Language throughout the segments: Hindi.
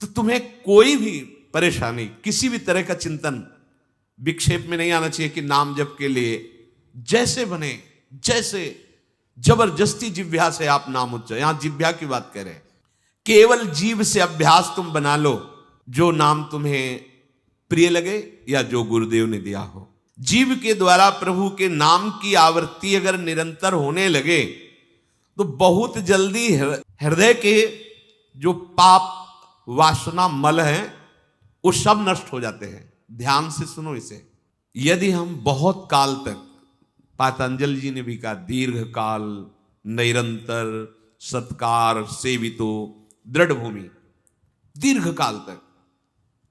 तो तुम्हें कोई भी परेशानी, किसी भी तरह का चिंतन विक्षेप में नहीं आना चाहिए कि नाम जप के लिए जैसे बने, जैसे जबरदस्ती जिह्वा से आप नाम उच्चारण, यहां जिह्वा की बात करें, केवल जीव से अभ्यास तुम बना लो, जो नाम तुम्हें प्रिय लगे या जो गुरुदेव ने दिया हो। जीव के द्वारा प्रभु के नाम की आवृत्ति अगर निरंतर होने लगे तो बहुत जल्दी हृदय के जो पाप वासना मल हैं वो सब नष्ट हो जाते हैं। ध्यान से सुनो इसे। यदि हम बहुत काल तक, पातंजलि जी ने भी कहा, दीर्घ काल निरंतर सत्कार सेवितो दृढ़ भूमि, दीर्घ काल तक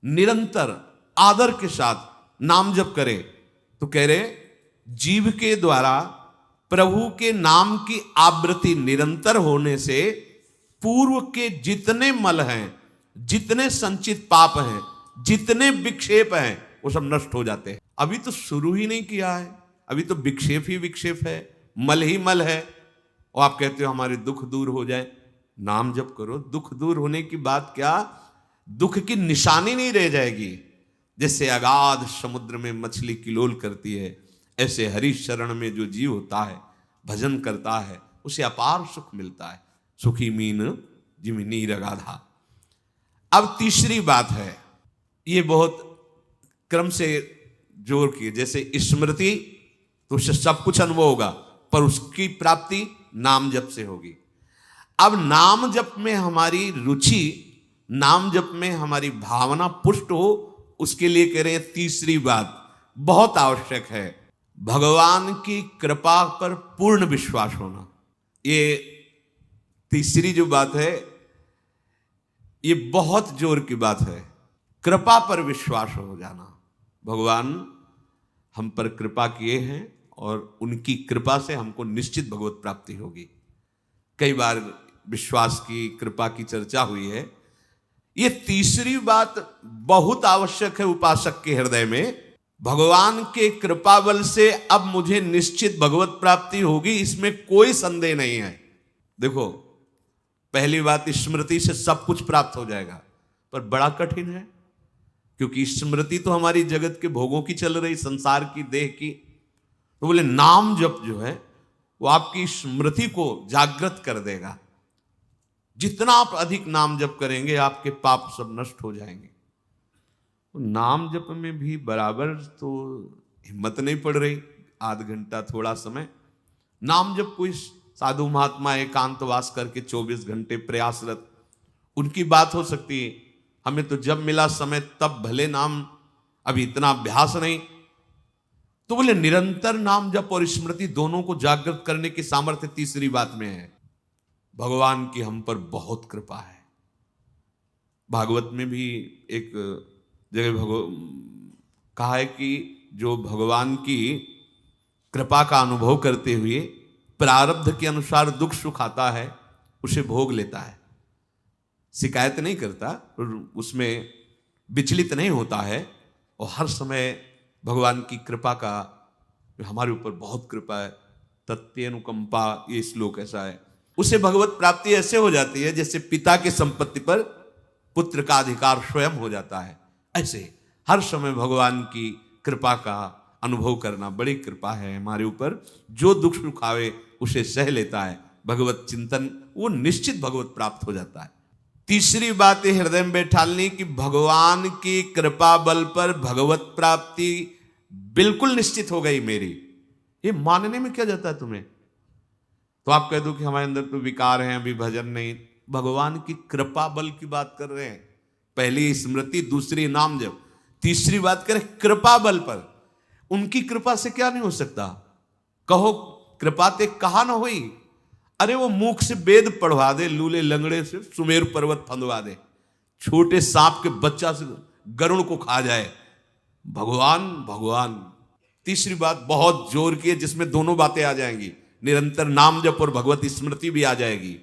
निरंतर आदर के साथ नाम जप करे, तो कह रहे जीव के द्वारा प्रभु के नाम की आवृत्ति निरंतर होने से पूर्व के जितने मल हैं, जितने संचित पाप हैं, जितने विक्षेप हैं, वो सब नष्ट हो जाते हैं। अभी तो शुरू ही नहीं किया है, अभी तो विक्षेप ही विक्षेप है, मल ही मल है, और आप कहते हो हमारे दुख दूर हो जाए। नाम जप करो, दुख दूर होने की बात क्या, दुख की निशानी नहीं रह जाएगी। जैसे अगाध समुद्र में मछली किलोल करती है, ऐसे हरि शरण में जो जीव होता है, भजन करता है, उसे अपार सुख मिलता है। सुखी मीन जिमि नीर अगाधा। अब तीसरी बात है, ये बहुत क्रम से जोर की, जैसे स्मृति तो उससे सब कुछ अनुभव होगा, पर उसकी प्राप्ति नाम जप से होगी। अब नाम जप में हमारी रुचि, नाम जप में हमारी भावना पुष्ट हो, उसके लिए कह रहे हैं तीसरी बात बहुत आवश्यक है, भगवान की कृपा पर पूर्ण विश्वास होना। ये तीसरी जो बात है, ये बहुत जोर की बात है, कृपा पर विश्वास हो जाना। भगवान हम पर कृपा किए हैं और उनकी कृपा से हमको निश्चित भगवत प्राप्ति होगी। कई बार विश्वास की, कृपा की चर्चा हुई है। ये तीसरी बात बहुत आवश्यक है उपासक के हृदय में। भगवान के कृपा बल से अब मुझे निश्चित भगवत प्राप्ति होगी, इसमें कोई संदेह नहीं है। देखो, पहली बात, स्मृति से सब कुछ प्राप्त हो जाएगा, पर बड़ा कठिन है, क्योंकि स्मृति तो हमारी जगत के भोगों की चल रही, संसार की, देह की। तो बोले नाम जप जो है वो आपकी स्मृति को जागृत कर देगा। जितना आप अधिक नाम जप करेंगे, आपके पाप सब नष्ट हो जाएंगे। नाम जप में भी बराबर तो हिम्मत नहीं पड़ रही, आध घंटा थोड़ा समय। नाम जप कोई साधु महात्मा एकांतवास करके 24 घंटे प्रयासरत, उनकी बात हो सकती है। हमें तो जब मिला समय तब भले नाम, अभी इतना अभ्यास नहीं। तो बोले निरंतर नाम जप और स्मृति दोनों को जागृत करने की सामर्थ्य तीसरी बात में है। भगवान की हम पर बहुत कृपा है। भागवत में भी एक जगह कहा है कि जो भगवान की कृपा का अनुभव करते हुए प्रारब्ध के अनुसार दुख सुख आता है, उसे भोग लेता है, शिकायत नहीं करता, उसमें विचलित नहीं होता है, और हर समय भगवान की कृपा का, हमारे ऊपर बहुत कृपा है, तत्यनुकंपा, ये श्लोक ऐसा है। उसे भगवत प्राप्ति ऐसे हो जाती है जैसे पिता की संपत्ति पर पुत्र का अधिकार स्वयं हो जाता है। ऐसे हर समय भगवान की कृपा का अनुभव करना बड़ी कृपा है हमारे ऊपर। जो दुख सुख आवे उसे सह लेता है, भगवत चिंतन, वो निश्चित भगवत प्राप्त हो जाता है। तीसरी बात है हृदय में बैठालनी कि भगवान की कृपा बल पर भगवत प्राप्ति बिल्कुल निश्चित हो गई मेरी। ये मानने में क्या जाता है तुम्हें? तो आप कह दो कि हमारे अंदर तो विकार हैं, अभी भजन नहीं। भगवान की कृपा बल की बात कर रहे हैं। पहली स्मृति, दूसरी नाम जप, तीसरी बात करें कृपा बल पर। उनकी कृपा से क्या नहीं हो सकता? कहो कृपा ते कहा ना हुई। अरे वो मुख से वेद पढ़वा दे, लूले लंगड़े से सुमेर पर्वत फंदवा दे, छोटे सांप के बच्चा से गरुड़ को खा जाए। भगवान भगवान। तीसरी बात बहुत जोर की है, जिसमें दोनों बातें आ जाएंगी, निरंतर नाम जप और भगवत स्मृति भी आ जाएगी।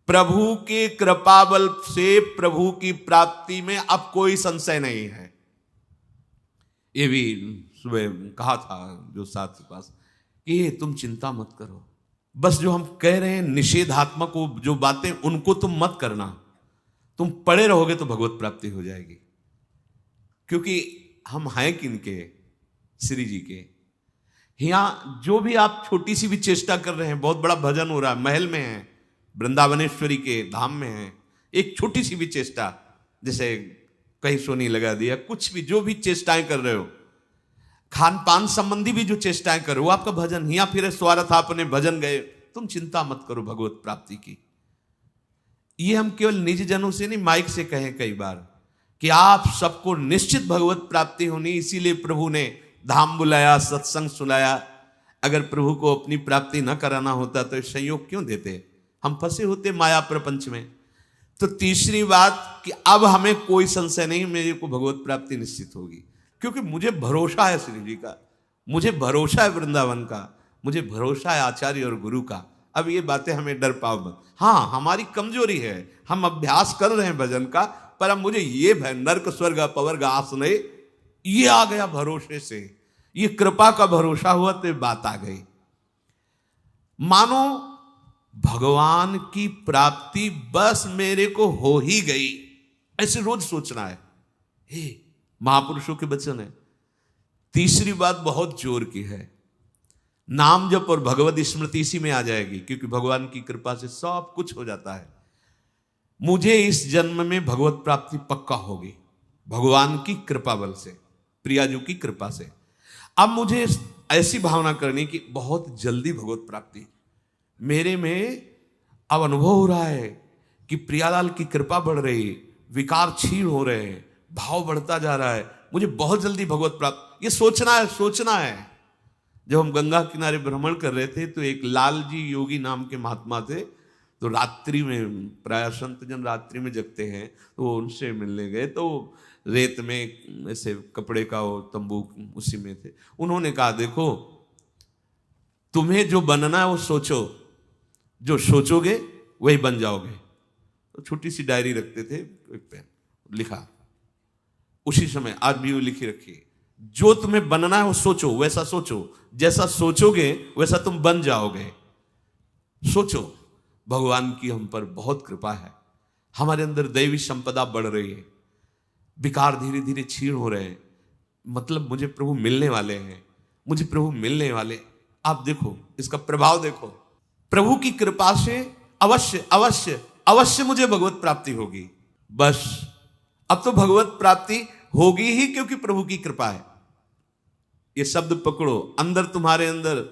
प्रभु के कृपा बल से प्रभु की प्राप्ति में अब कोई संशय नहीं है। ये भी सुबह कहा था जो साथ के पास, ये तुम चिंता मत करो, बस जो हम कह रहे हैं निषेधात्मक जो बातें, उनको तुम मत करना। तुम पड़े रहोगे तो भगवत प्राप्ति हो जाएगी। क्योंकि हम हैं किनके? श्री जी के। यहां जो भी आप छोटी सी भी चेष्टा कर रहे हैं, बहुत बड़ा भजन हो रहा है, महल में है, वृंदावनेश्वरी के धाम में है, एक छोटी सी भी चेष्टा, जैसे कहीं सोनी लगा दिया, कुछ भी जो भी चेष्टाएं कर रहे हो, खान पान संबंधी भी जो चेष्टाएं कर रहे हो, आपका भजन या फिर स्वार्थ आपने भजन गए, तुम चिंता मत करो भगवत प्राप्ति की। ये हम केवल निज जनों से नहीं, माइक से कहें कई बार कि आप सबको निश्चित भगवत प्राप्ति होनी, इसीलिए प्रभु ने धाम बुलाया, सत्संग सुनाया। अगर प्रभु को अपनी प्राप्ति न कराना होता तो संयोग क्यों देते? हम फंसे होते माया प्रपंच में। तो तीसरी बात कि अब हमें कोई संशय नहीं, मेरे को भगवत प्राप्ति निश्चित होगी, क्योंकि मुझे भरोसा है श्री जी का, मुझे भरोसा है वृंदावन का, मुझे भरोसा है आचार्य और गुरु का। अब ये बातें हमें डर पाओ मत। हाँ, हमारी कमजोरी है, हम अभ्यास कर रहे हैं भजन का, पर अब मुझे ये भय नर्क स्वर्ग अपवर्ग आसने ये आ गया भरोसे से, ये कृपा का भरोसा हुआ तो बात आ गई। मानो भगवान की प्राप्ति बस मेरे को हो ही गई, ऐसे रोज सोचना है। हे महापुरुषों के वचन है। तीसरी बात बहुत जोर की है, नाम जप और भगवत स्मृति इसी में आ जाएगी, क्योंकि भगवान की कृपा से सब कुछ हो जाता है। मुझे इस जन्म में भगवत प्राप्ति पक्का होगी, भगवान की कृपा बल से, प्रियाजू की कृपा से। अब मुझे ऐसी भावना करनी कि बहुत जल्दी भगवत प्राप्ति मेरे में अब अनुभव हो रहा है कि प्रियालाल की कृपा बढ़ रही, विकार क्षीण हो रहे हैं, भाव बढ़ता जा रहा है, मुझे बहुत जल्दी भगवत प्राप्त, ये सोचना है। जब हम गंगा किनारे भ्रमण कर रहे थे तो एक लाल जी योगी नाम के महात्मा थे, तो रात्रि में, प्राय संत जन रात्रि में जगते हैं, तो उनसे मिलने गए, तो रेत में ऐसे कपड़े का वो तंबू उसी में थे। उन्होंने कहा देखो तुम्हें जो बनना है वो सोचो, जो सोचोगे वही बन जाओगे। तो छोटी सी डायरी रखते थे, एक पेन लिखा उसी समय, आज भी वो लिखी रखी, जो तुम्हें बनना है वो सोचो, वैसा सोचो, जैसा सोचोगे वैसा तुम बन जाओगे। सोचो, भगवान की हम पर बहुत कृपा है, हमारे अंदर दैवी संपदा बढ़ रही है, विकार धीरे धीरे क्षीण हो रहे हैं, मतलब मुझे प्रभु मिलने वाले हैं, मुझे प्रभु मिलने वाले। आप देखो इसका प्रभाव देखो, प्रभु की कृपा से अवश्य अवश्य अवश्य मुझे भगवत प्राप्ति होगी। बस अब तो भगवत प्राप्ति होगी ही, क्योंकि प्रभु की कृपा है। ये शब्द पकड़ो, अंदर तुम्हारे अंदर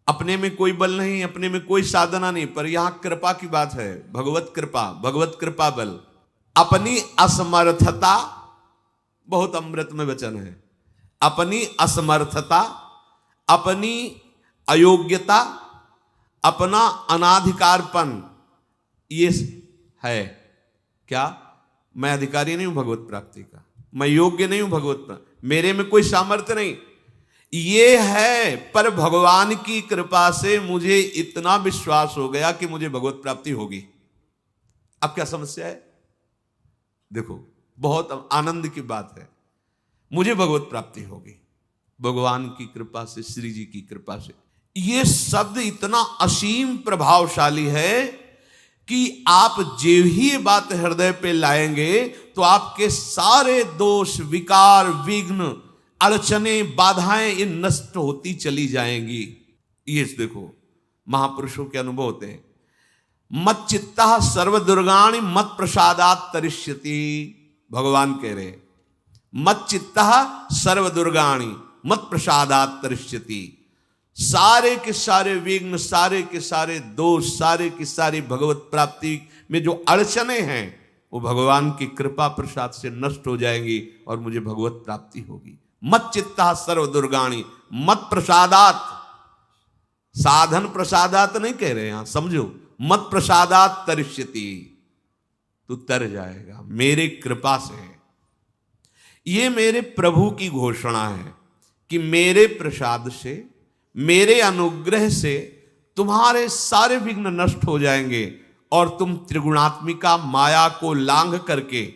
अपने में कोई बल नहीं, अपने में कोई साधना नहीं, पर यहां कृपा की बात है, भगवत कृपा, भगवत कृपा बल। अपनी असमर्थता, बहुत अमृत में वचन है, अपनी असमर्थता, अपनी अयोग्यता, अपना अनाधिकारपन, ये है क्या? मैं अधिकारी नहीं हूं भगवत प्राप्ति का, मैं योग्य नहीं हूं भगवत प्राप्ति, मेरे में कोई सामर्थ्य नहीं, ये है। पर भगवान की कृपा से मुझे इतना विश्वास हो गया कि मुझे भगवत प्राप्ति होगी। अब क्या समस्या है? देखो बहुत आनंद की बात है, मुझे भगवत प्राप्ति होगी भगवान की कृपा से, श्री जी की कृपा से। ये शब्द इतना असीम प्रभावशाली है कि आप जो ही ये बात हृदय पे लाएंगे तो आपके सारे दोष, विकार, विघ्न, अड़चने, बाधाएं ये नष्ट होती चली जाएंगी। ये देखो महापुरुषों के अनुभव होते हैं। मत चित्ता सर्व दुर्गाणि मत प्रसादात तरिष्यति, भगवान कह रहे मत चित्ता सर्व दुर्गाणि मत प्रसादात तरिष्यति। सारे के सारे विघ्न, सारे के सारे दोष, सारे की सारी भगवत प्राप्ति में जो अड़चने हैं वो भगवान की कृपा प्रसाद से नष्ट हो जाएंगी और मुझे भगवत प्राप्ति होगी। मत चित्ता सर्व दुर्गाणि मत प्रसादात, साधन प्रसादात नहीं कह रहे, यहां समझो, मत प्रसादात तरिष्यति, तू तर जाएगा मेरे कृपा से। ये मेरे प्रभु की घोषणा है कि मेरे प्रसाद से, मेरे अनुग्रह से तुम्हारे सारे विघ्न नष्ट हो जाएंगे और तुम त्रिगुणात्मिका माया को लांघ करके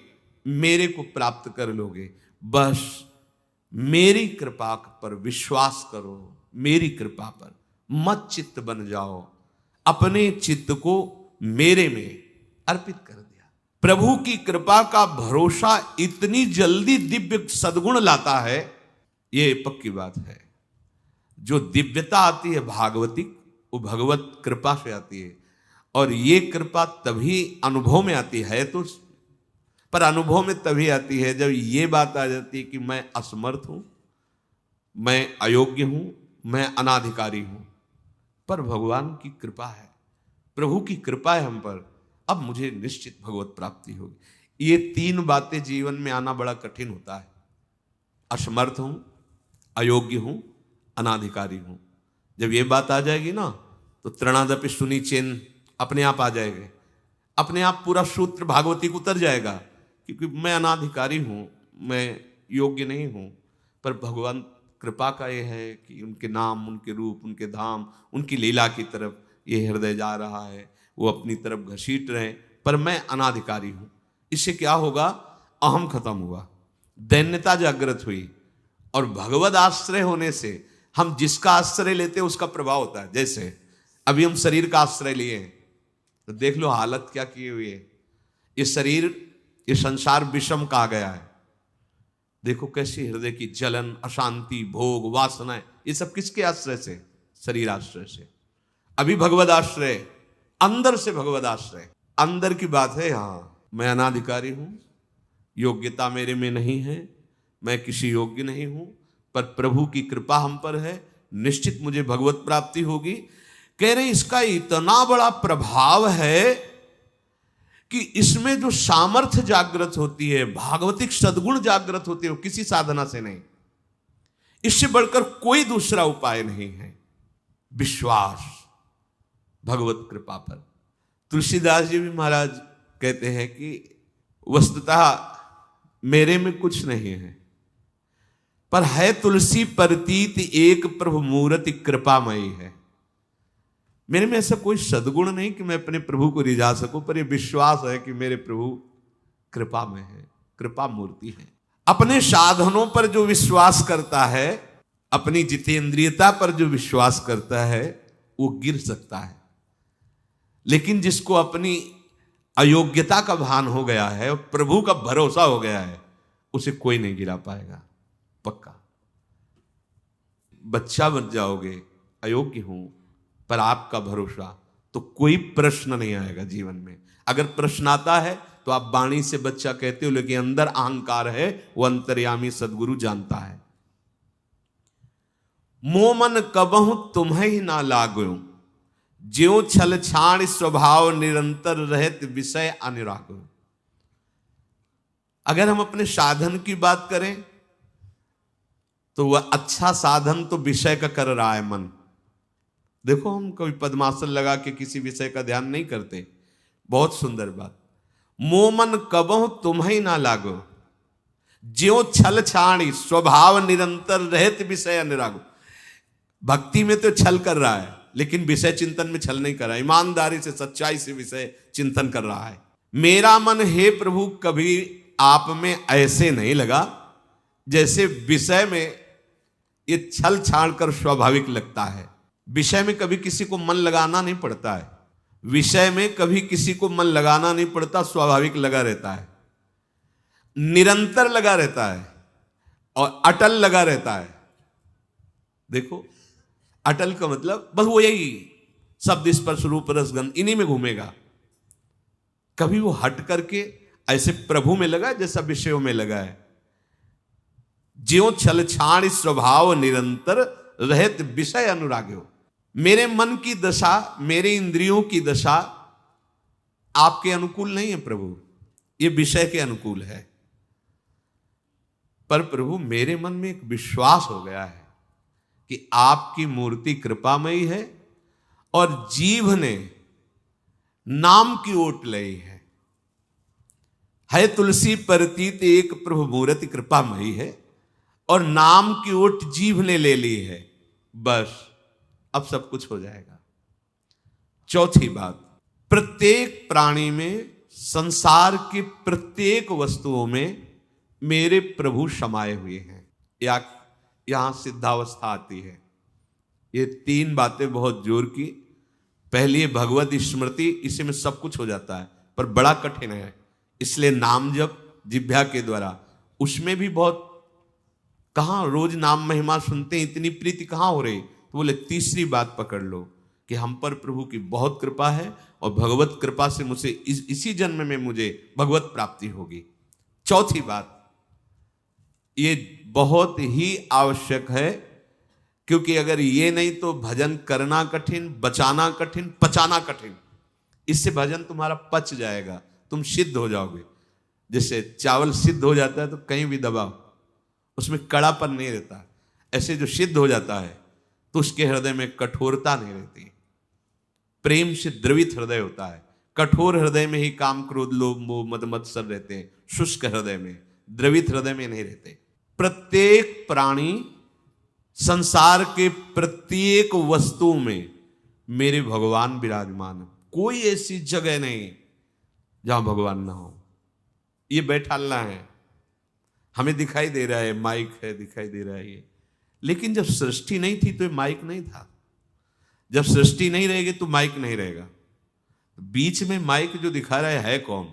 मेरे को प्राप्त कर लोगे। बस मेरी कृपा पर विश्वास करो, मेरी कृपा पर मत चित्त बन जाओ, अपने चित्त को मेरे में अर्पित कर दिया। प्रभु की कृपा का भरोसा इतनी जल्दी दिव्य सद्गुण लाता है, ये पक्की बात है। जो दिव्यता आती है भागवतिक, वो भगवत कृपा से आती है, और ये कृपा तभी अनुभव में आती है, तो पर अनुभव में तभी आती है जब ये बात आ जाती है कि मैं असमर्थ हूं, मैं अयोग्य हूं, मैं अनाधिकारी हूं। पर भगवान की कृपा है, प्रभु की कृपा है हम पर, अब मुझे निश्चित भगवत प्राप्ति होगी। ये तीन बातें जीवन में आना बड़ा कठिन होता है। असमर्थ हूं, अयोग्य हूं, अनाधिकारी हूं। जब ये बात आ जाएगी ना, तो तृणादपि सुनी चेन अपने आप आ जाएंगे, अपने आप पूरा सूत्र भागवतिक उतर जाएगा, क्योंकि मैं अनाधिकारी हूं, मैं योग्य नहीं हूं। पर भगवान कृपा का ये है कि उनके नाम, उनके रूप, उनके धाम, उनकी लीला की तरफ ये हृदय जा रहा है, वो अपनी तरफ घसीट रहे, पर मैं अनाधिकारी हूं। इससे क्या होगा? अहम खत्म हुआ, दैन्यता जागृत हुई, और भगवद आश्रय होने से हम जिसका आश्रय लेते हैं उसका प्रभाव होता है। जैसे अभी हम शरीर का आश्रय लिए हैं, तो देख लो हालत क्या की हुई है। ये शरीर, ये संसार विषम कहा गया है। देखो कैसी हृदय की जलन, अशांति, भोग, वासनाएं, ये सब किसके आश्रय से? शरीर आश्रय से। अभी भगवद आश्रय, अंदर से भगवद आश्रय, अंदर की बात है। हाँ, मैं अनाधिकारी हूं, योग्यता मेरे में नहीं है, मैं किसी योग्य नहीं हूं, पर प्रभु की कृपा हम पर है, निश्चित मुझे भगवत प्राप्ति होगी। कह रहे इसका इतना बड़ा प्रभाव है कि इसमें जो सामर्थ्य जागृत होती है, भागवतिक सद्गुण जागृत होती है, वो किसी साधना से नहीं, इससे बढ़कर कोई दूसरा उपाय नहीं है। विश्वास भगवत कृपा पर। तुलसीदास जी भी महाराज कहते हैं कि वस्तुतः मेरे में कुछ नहीं है, पर है तुलसी प्रतीत एक प्रभु मूर्ति कृपामयी है। मेरे में ऐसा कोई सद्गुण नहीं कि मैं अपने प्रभु को रिझा सकूं, पर यह विश्वास है कि मेरे प्रभु कृपा में है, कृपा मूर्ति है। अपने साधनों पर जो विश्वास करता है, अपनी जितेंद्रियता पर जो विश्वास करता है, वो गिर सकता है, लेकिन जिसको अपनी अयोग्यता का भान हो गया है और प्रभु का भरोसा हो गया है, उसे कोई नहीं गिरा पाएगा, पक्का। बच्चा बन जाओगे, अयोग्य हूं, पर आपका भरोसा, तो कोई प्रश्न नहीं आएगा जीवन में। अगर प्रश्न आता है तो आप वाणी से बच्चा कहते हो, लेकिन अंदर अहंकार है, वो अंतर्यामी सदगुरु जानता है। मोमन कबहु तुम्हें ही ना लागो, ज्यों छल छाण स्वभाव निरंतर रहत विषय अनुराग। अगर हम अपने साधन की बात करें तो वह अच्छा साधन तो विषय का कर रहा है मन। देखो हम कभी पद्मासन लगा के किसी विषय का ध्यान नहीं करते, बहुत सुंदर बात। मोमन कबहु तुम्हें ना लागो, ज्यों छल छाणी स्वभाव निरंतर रहत विषय अनुराग। भक्ति में तो छल कर रहा है, लेकिन विषय चिंतन में छल नहीं कर रहा है, ईमानदारी से सच्चाई से विषय चिंतन कर रहा है। मेरा मन हे प्रभु कभी आप में ऐसे नहीं लगा जैसे विषय में ये छल छाड़ कर स्वाभाविक लगता है। विषय में कभी किसी को मन लगाना नहीं पड़ता है, विषय में कभी किसी को मन लगाना नहीं पड़ता, स्वाभाविक लगा रहता है, निरंतर लगा रहता है और अटल लगा रहता है। देखो अटल का मतलब बस वो यही शब्द स्पर्श रूप रस गंध इन्हीं में घूमेगा, कभी वो हट करके ऐसे प्रभु में लगा जैसा विषयों में लगा है। ज्यों छल छाण स्वभाव निरंतर रहत विषय अनुराग्यो। मेरे मन की दशा, मेरे इंद्रियों की दशा आपके अनुकूल नहीं है प्रभु, ये विषय के अनुकूल है। पर प्रभु मेरे मन में एक विश्वास हो गया है कि आपकी मूर्ति कृपामयी है और जीव ने नाम की ओट ली है तुलसी प्रतीत एक प्रभु मूर्ति कृपामयी है, और नाम की ओट जीव ने ले ली है, बस अब सब कुछ हो जाएगा। चौथी बात, प्रत्येक प्राणी में, संसार की प्रत्येक वस्तुओं में मेरे प्रभु समाये हुए हैं। यहां सिद्धावस्था आती है। ये तीन बातें बहुत जोर की। पहली भगवत स्मृति, इसी में सब कुछ हो जाता है, पर बड़ा कठिन है। इसलिए नाम जप जिह्वा के द्वारा, उसमें भी बहुत, कहाँ रोज नाम महिमा सुनते हैं, इतनी प्रीति कहाँ हो रही। तो बोले तीसरी बात पकड़ लो कि हम पर प्रभु की बहुत कृपा है और भगवत कृपा से मुझे इसी जन्म में मुझे भगवत प्राप्ति होगी। चौथी बात, ये बहुत ही आवश्यक है, क्योंकि अगर ये नहीं तो भजन करना कठिन, बचाना कठिन, पचाना कठिन। इससे भजन तुम्हारा पच जाएगा, तुम सिद्ध हो जाओगे। जैसे चावल सिद्ध हो जाता है तो कहीं भी दबाओ उसमें कड़ापन नहीं रहता, ऐसे जो सिद्ध हो जाता है तो उसके हृदय में कठोरता नहीं रहती, प्रेम से द्रवित हृदय होता है। कठोर हृदय में ही काम क्रोध लोभ मोह मद मत्सर रहते हैं, शुष्क हृदय में, द्रवित हृदय में नहीं रहते। प्रत्येक प्राणी, संसार के प्रत्येक वस्तु में मेरे भगवान विराजमान है। कोई ऐसी जगह नहीं जहां भगवान ना हो। ये बैठालना है, हमें दिखाई दे रहा है, माइक है, दिखाई दे रहा है ये, लेकिन जब सृष्टि नहीं थी तो ये माइक नहीं था। जब सृष्टि नहीं रहेगी तो माइक नहीं रहेगा। बीच में माइक जो दिखा रहा है कौन?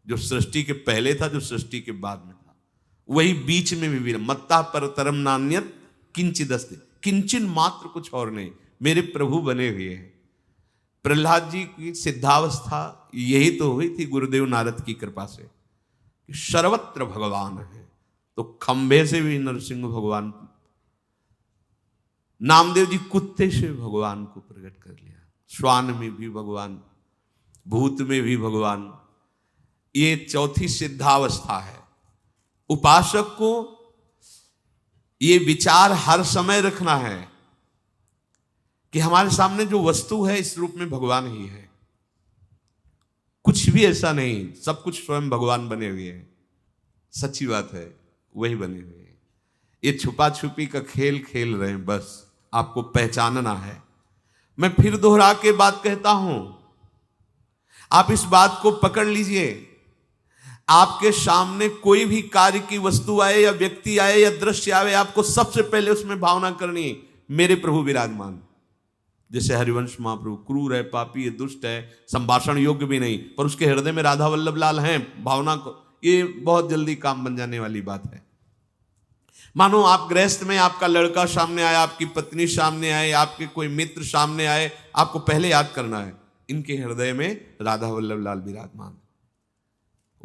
जो सृष्टि के पहले था, जो सृष्टि के बाद में था, वही बीच में भी। मत्ता पर तरम नान्यत किंचिदस्ति, किंचन मात्र, कुछ और नहीं, मेरे प्रभु बने हुए हैं। प्रहलाद जी की सिद्धावस्था यही तो हुई थी गुरुदेव नारद की कृपा से, कि सर्वत्र भगवान है। तो खंभे से भी नरसिंह भगवान, नामदेव जी कुत्ते से भगवान को प्रकट कर लिया, श्वान में भी भगवान, भूत में भी भगवान। ये चौथी सिद्धावस्था है। उपासक को ये विचार हर समय रखना है कि हमारे सामने जो वस्तु है इस रूप में भगवान ही है, कुछ भी ऐसा नहीं, सब कुछ स्वयं भगवान बने हुए हैं। सच्ची बात है, वही बने हुए हैं। ये छुपा छुपी का खेल खेल रहे हैं, बस आपको पहचानना है। मैं फिर दोहरा के बात कहता हूं, आप इस बात को पकड़ लीजिए। आपके सामने कोई भी कार्य की वस्तु आए या व्यक्ति आए या दृश्य आए, आपको सबसे पहले उसमें भावना करनी है, मेरे प्रभु विराजमान। जैसे हरिवंश महाप्रभु क्रूर है, पापी है, दुष्ट है, संभाषण योग्य भी नहीं, पर उसके हृदय में राधा वल्लभ लाल हैं, भावना को, ये बहुत जल्दी काम बन जाने वाली बात है। मानो आप गृहस्थ में, आपका लड़का सामने आया, आपकी पत्नी सामने आए, आपके कोई मित्र सामने आए, आपको पहले याद करना है इनके हृदय में राधा वल्लभ लाल विराजमान।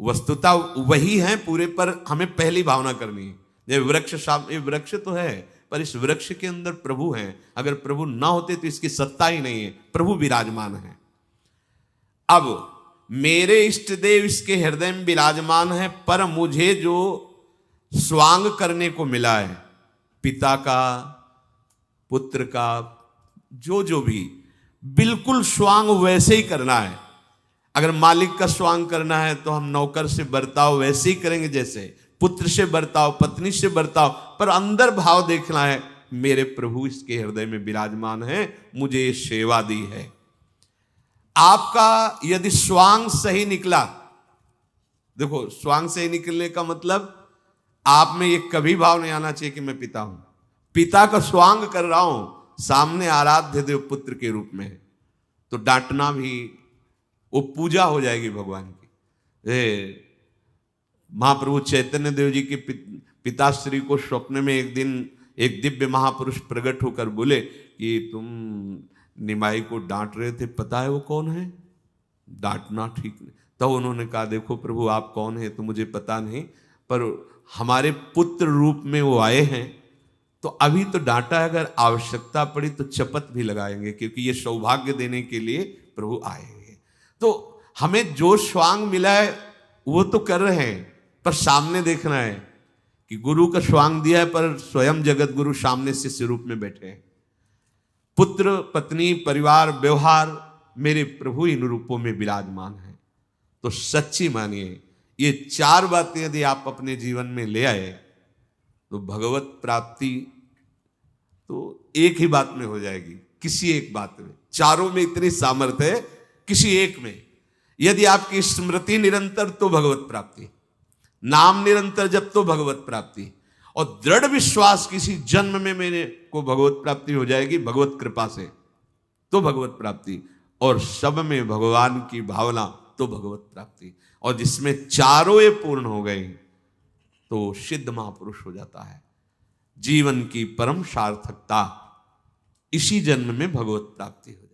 वस्तुता वही है पूरे, पर हमें पहली भावना करनी है। ये वृक्ष सामने, वृक्ष तो है, पर इस वृक्ष के अंदर प्रभु हैं। अगर प्रभु ना होते तो इसकी सत्ता ही नहीं है, प्रभु विराजमान है। अब मेरे इष्ट देव इसके हृदय में विराजमान है, पर मुझे जो स्वांग करने को मिला है, पिता का, पुत्र का, जो भी, बिल्कुल स्वांग वैसे ही करना है। अगर मालिक का स्वांग करना है तो हम नौकर से बर्ताव वैसे ही करेंगे, जैसे पुत्र से बर्ताव, पत्नी से बर्ताव, पर अंदर भाव देखना है, मेरे प्रभु इसके हृदय में विराजमान है, मुझे ये सेवा दी है। आपका यदि स्वांग सही निकला, देखो स्वांग सही निकलने का मतलब आप में ये कभी भाव नहीं आना चाहिए कि मैं पिता हूं, पिता का स्वांग कर रहा हूं, सामने आराध्य देव पुत्र के रूप में, तो डांटना भी वो पूजा हो जाएगी भगवान की। महाप्रभु चैतन्य देव जी के पिताश्री को स्वप्न में एक दिन एक दिव्य महापुरुष प्रकट होकर बोले कि तुम निमाई को डांट रहे थे, पता है वो कौन है? डांटना ठीक नहीं। तब उन्होंने कहा, देखो प्रभु आप कौन है तो मुझे पता नहीं, पर हमारे पुत्र रूप में वो आए हैं, तो अभी तो डांटा है, अगर आवश्यकता पड़ी तो चपत भी लगाएंगे, क्योंकि ये सौभाग्य देने के लिए प्रभु आए हैं। तो हमें जो स्वांग मिला है वो तो कर रहे हैं, पर सामने देखना है कि गुरु का स्वांग दिया है, पर स्वयं जगत गुरु सामने शिष्य रूप में बैठे हैं। पुत्र, पत्नी, परिवार, व्यवहार, मेरे प्रभु इन रूपों में विराजमान है। तो सच्ची मानिए, ये चार बातें यदि आप अपने जीवन में ले आए तो भगवत प्राप्ति तो एक ही बात में हो जाएगी, किसी एक बात में। चारों में इतनी सामर्थ्य है, किसी एक में यदि आपकी स्मृति निरंतर तो भगवत प्राप्ति, नाम निरंतर जब तो भगवत प्राप्ति, और दृढ़ विश्वास किसी जन्म में मेरे को भगवत प्राप्ति हो जाएगी, भगवत कृपा से तो भगवत प्राप्ति, और सब में भगवान की भावना तो भगवत प्राप्ति। और जिसमें चारों ये पूर्ण हो गए तो सिद्ध महापुरुष हो जाता है। जीवन की परम सार्थकता इसी जन्म में भगवत प्राप्ति हो